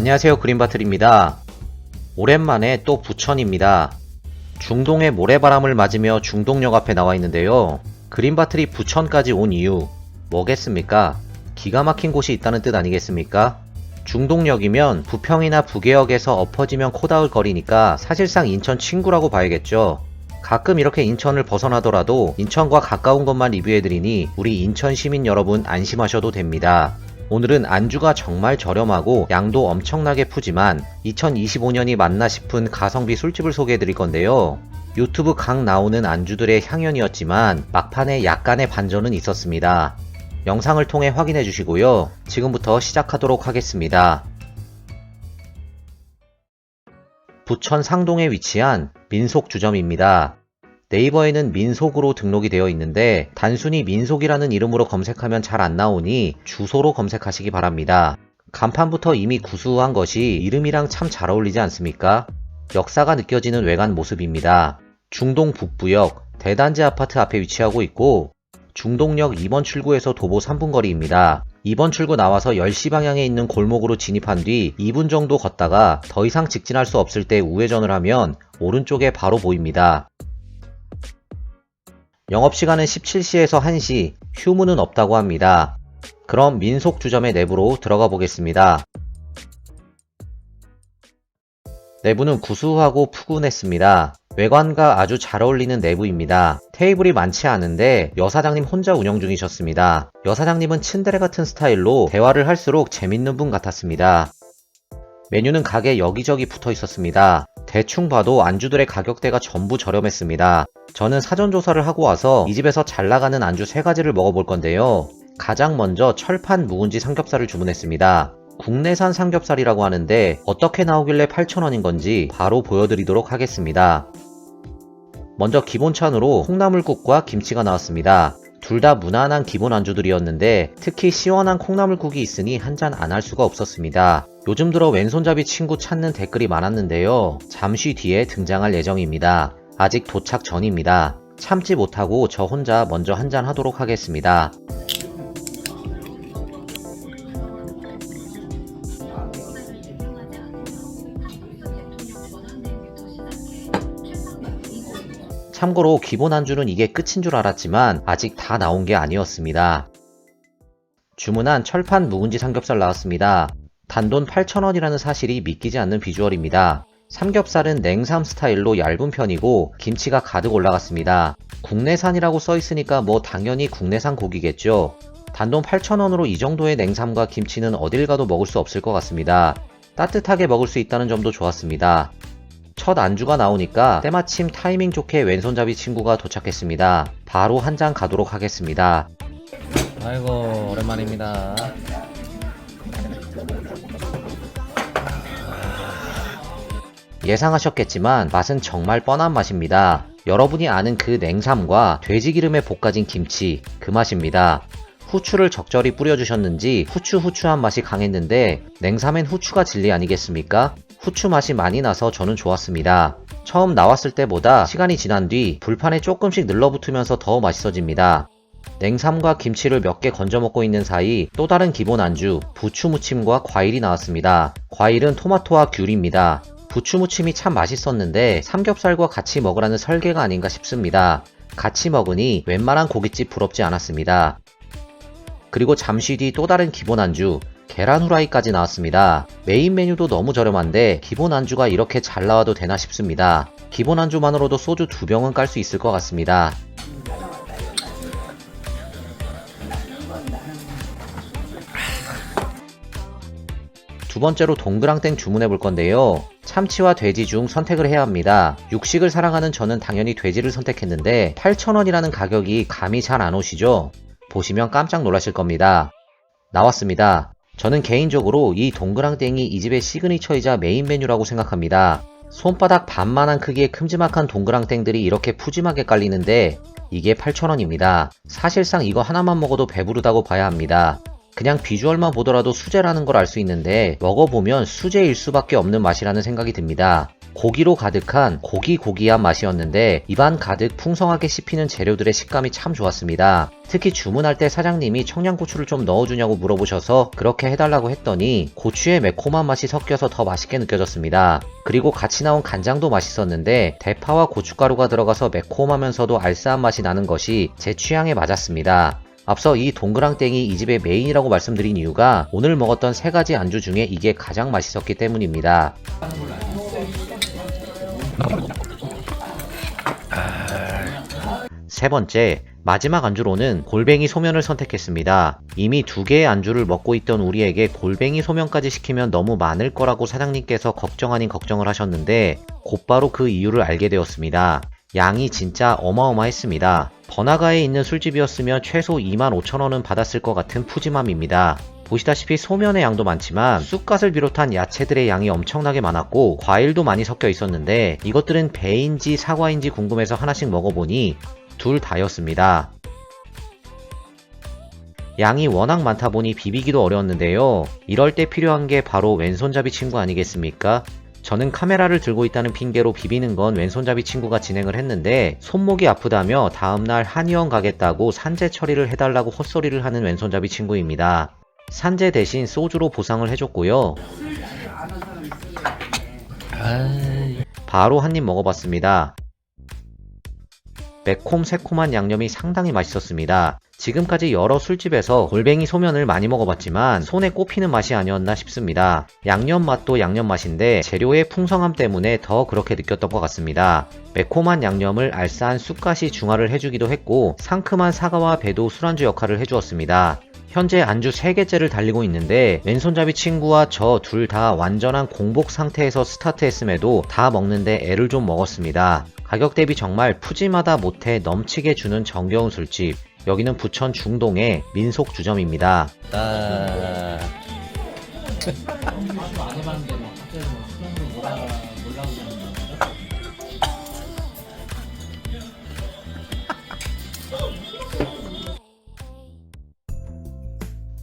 안녕하세요, 그린바틀입니다. 오랜만에 또 부천입니다. 중동의 모래바람을 맞으며 중동역 앞에 나와 있는데요. 그린바틀이 부천까지 온 이유 뭐겠습니까? 기가 막힌 곳이 있다는 뜻 아니겠습니까? 중동역이면 부평이나 부계역에서 엎어지면 코다울 거리니까 사실상 인천 친구라고 봐야겠죠. 가끔 이렇게 인천을 벗어나더라도 인천과 가까운 것만 리뷰해드리니 우리 인천 시민 여러분 안심하셔도 됩니다. 오늘은 안주가 정말 저렴하고 양도 엄청나게 푸지만 2025년이 맞나 싶은 가성비 술집을 소개해드릴 건데요. 유튜브 각 나오는 안주들의 향연이었지만 막판에 약간의 반전은 있었습니다. 영상을 통해 확인해 주시고요. 지금부터 시작하도록 하겠습니다. 부천 상동에 위치한 민속주점입니다. 네이버에는 민속으로 등록이 되어 있는데 단순히 민속이라는 이름으로 검색하면 잘 안 나오니 주소로 검색하시기 바랍니다. 간판부터 이미 구수한 것이 이름이랑 참 잘 어울리지 않습니까? 역사가 느껴지는 외관 모습입니다. 중동 북부역 대단지 아파트 앞에 위치하고 있고 중동역 2번 출구에서 도보 3분 거리입니다. 2번 출구 나와서 10시 방향에 있는 골목으로 진입한 뒤 2분 정도 걷다가 더 이상 직진할 수 없을 때 우회전을 하면 오른쪽에 바로 보입니다. 영업시간은 17시에서 1시, 휴무는 없다고 합니다. 그럼 민속주점의 내부로 들어가 보겠습니다. 내부는 구수하고 푸근했습니다. 외관과 아주 잘 어울리는 내부입니다. 테이블이 많지 않은데 여사장님 혼자 운영 중이셨습니다. 여사장님은 츤데레 같은 스타일로 대화를 할수록 재밌는 분 같았습니다. 메뉴는 가게 여기저기 붙어 있었습니다. 대충 봐도 안주들의 가격대가 전부 저렴했습니다. 저는 사전조사를 하고 와서 이 집에서 잘 나가는 안주 3가지를 먹어볼 건데요. 가장 먼저 철판 묵은지 삼겹살을 주문했습니다. 국내산 삼겹살이라고 하는데 어떻게 나오길래 8,000원인 건지 바로 보여드리도록 하겠습니다. 먼저 기본찬으로 콩나물국과 김치가 나왔습니다. 둘 다 무난한 기본 안주들이었는데 특히 시원한 콩나물국이 있으니 한잔 안 할 수가 없었습니다. 요즘 들어 왼손잡이 친구 찾는 댓글이 많았는데요. 잠시 뒤에 등장할 예정입니다. 아직 도착 전입니다. 참지 못하고 저 혼자 먼저 한잔 하도록 하겠습니다. 참고로 기본 안주는 이게 끝인 줄 알았지만 아직 다 나온 게 아니었습니다. 주문한 철판 묵은지 삼겹살 나왔습니다. 단돈 8,000원이라는 사실이 믿기지 않는 비주얼입니다. 삼겹살은 냉삼 스타일로 얇은 편이고 김치가 가득 올라갔습니다. 국내산이라고 써있으니까 뭐 당연히 국내산 고기겠죠. 단돈 8,000원으로 이 정도의 냉삼과 김치는 어딜 가도 먹을 수 없을 것 같습니다. 따뜻하게 먹을 수 있다는 점도 좋았습니다. 첫 안주가 나오니까 때마침 타이밍 좋게 왼손잡이 친구가 도착했습니다. 바로 한 잔 가도록 하겠습니다. 아이고 오랜만입니다. 예상하셨겠지만 맛은 정말 뻔한 맛입니다. 여러분이 아는 그 냉삼과 돼지기름에 볶아진 김치, 그 맛입니다. 후추를 적절히 뿌려주셨는지 후추한 맛이 강했는데 냉삼엔 후추가 진리 아니겠습니까? 후추 맛이 많이 나서 저는 좋았습니다. 처음 나왔을 때보다 시간이 지난 뒤 불판에 조금씩 늘러붙으면서 더 맛있어집니다. 냉삼과 김치를 몇 개 건져 먹고 있는 사이 또 다른 기본 안주 부추무침과 과일이 나왔습니다. 과일은 토마토와 귤입니다. 부추무침이 참 맛있었는데 삼겹살과 같이 먹으라는 설계가 아닌가 싶습니다. 같이 먹으니 웬만한 고깃집 부럽지 않았습니다. 그리고 잠시 뒤 또 다른 기본 안주 계란 후라이까지 나왔습니다. 메인 메뉴도 너무 저렴한데 기본 안주가 이렇게 잘 나와도 되나 싶습니다. 기본 안주만으로도 소주 2병은 깔 수 있을 것 같습니다. 두 번째로 동그랑땡 주문해 볼 건데요. 참치와 돼지 중 선택을 해야 합니다. 육식을 사랑하는 저는 당연히 돼지를 선택했는데 8,000원이라는 가격이 감이 잘 안 오시죠? 보시면 깜짝 놀라실 겁니다. 나왔습니다. 저는 개인적으로 이 동그랑땡이 이 집의 시그니처이자 메인 메뉴라고 생각합니다. 손바닥 반만한 크기의 큼지막한 동그랑땡들이 이렇게 푸짐하게 깔리는데 이게 8,000원입니다. 사실상 이거 하나만 먹어도 배부르다고 봐야 합니다. 그냥 비주얼만 보더라도 수제라는 걸 알 수 있는데 먹어보면 수제일 수밖에 없는 맛이라는 생각이 듭니다. 고기로 가득한 고기고기한 맛이었는데 입안 가득 풍성하게 씹히는 재료들의 식감이 참 좋았습니다. 특히 주문할 때 사장님이 청양고추를 좀 넣어주냐고 물어보셔서 그렇게 해달라고 했더니 고추의 매콤한 맛이 섞여서 더 맛있게 느껴졌습니다. 그리고 같이 나온 간장도 맛있었는데 대파와 고춧가루가 들어가서 매콤하면서도 알싸한 맛이 나는 것이 제 취향에 맞았습니다. 앞서 이 동그랑땡이 이 집의 메인이라고 말씀드린 이유가 오늘 먹었던 3가지 안주 중에 이게 가장 맛있었기 때문입니다. 세 번째, 마지막 안주로는 골뱅이 소면을 선택했습니다. 이미 2개의 안주를 먹고 있던 우리에게 골뱅이 소면까지 시키면 너무 많을 거라고 사장님께서 걱정 아닌 걱정을 하셨는데 곧바로 그 이유를 알게 되었습니다. 양이 진짜 어마어마했습니다. 번화가에 있는 술집이었으면 최소 25,000원은 받았을 것 같은 푸짐함입니다. 보시다시피 소면의 양도 많지만 쑥갓을 비롯한 야채들의 양이 엄청나게 많았고 과일도 많이 섞여 있었는데 이것들은 배인지 사과인지 궁금해서 하나씩 먹어보니 둘 다였습니다. 양이 워낙 많다 보니 비비기도 어려웠는데요. 이럴 때 필요한 게 바로 왼손잡이 친구 아니겠습니까? 저는 카메라를 들고 있다는 핑계로 비비는 건 왼손잡이 친구가 진행을 했는데 손목이 아프다며 다음날 한의원 가겠다고 산재 처리를 해달라고 헛소리를 하는 왼손잡이 친구입니다. 산재 대신 소주로 보상을 해줬고요. 바로 한 입 먹어봤습니다. 매콤 새콤한 양념이 상당히 맛있었습니다. 지금까지 여러 술집에서 골뱅이 소면을 많이 먹어봤지만 손에 꼽히는 맛이 아니었나 싶습니다. 양념 맛도 양념 맛인데 재료의 풍성함 때문에 더 그렇게 느꼈던 것 같습니다. 매콤한 양념을 알싸한 쑥갓이 중화를 해주기도 했고 상큼한 사과와 배도 술안주 역할을 해주었습니다. 현재 안주 3개째를 달리고 있는데 왼손잡이 친구와 저 둘 다 완전한 공복 상태에서 스타트했음에도 다 먹는데 애를 좀 먹었습니다. 가격 대비 정말 푸짐하다 못해 넘치게 주는 정겨운 술집. 여기는 부천 중동의 민속주점입니다.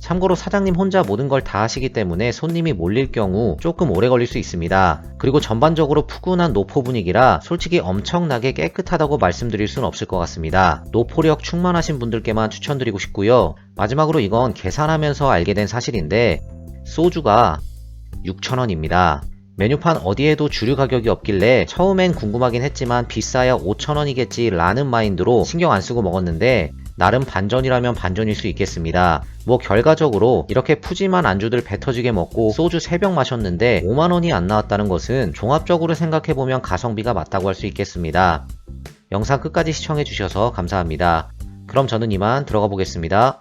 참고로 사장님 혼자 모든 걸 다 하시기 때문에 손님이 몰릴 경우 조금 오래 걸릴 수 있습니다. 그리고 전반적으로 푸근한 노포 분위기라 솔직히 엄청나게 깨끗하다고 말씀드릴 수는 없을 것 같습니다. 노포력 충만하신 분들께만 추천드리고 싶고요. 마지막으로 이건 계산하면서 알게 된 사실인데 소주가 6,000원입니다. 메뉴판 어디에도 주류 가격이 없길래 처음엔 궁금하긴 했지만 비싸야 5,000원이겠지 라는 마인드로 신경 안 쓰고 먹었는데 나름 반전이라면 반전일 수 있겠습니다. 뭐 결과적으로 이렇게 푸짐한 안주들 배 터지게 먹고 소주 3병 마셨는데 5만원이 안 나왔다는 것은 종합적으로 생각해보면 가성비가 맞다고 할 수 있겠습니다. 영상 끝까지 시청해주셔서 감사합니다. 그럼 저는 이만 들어가 보겠습니다.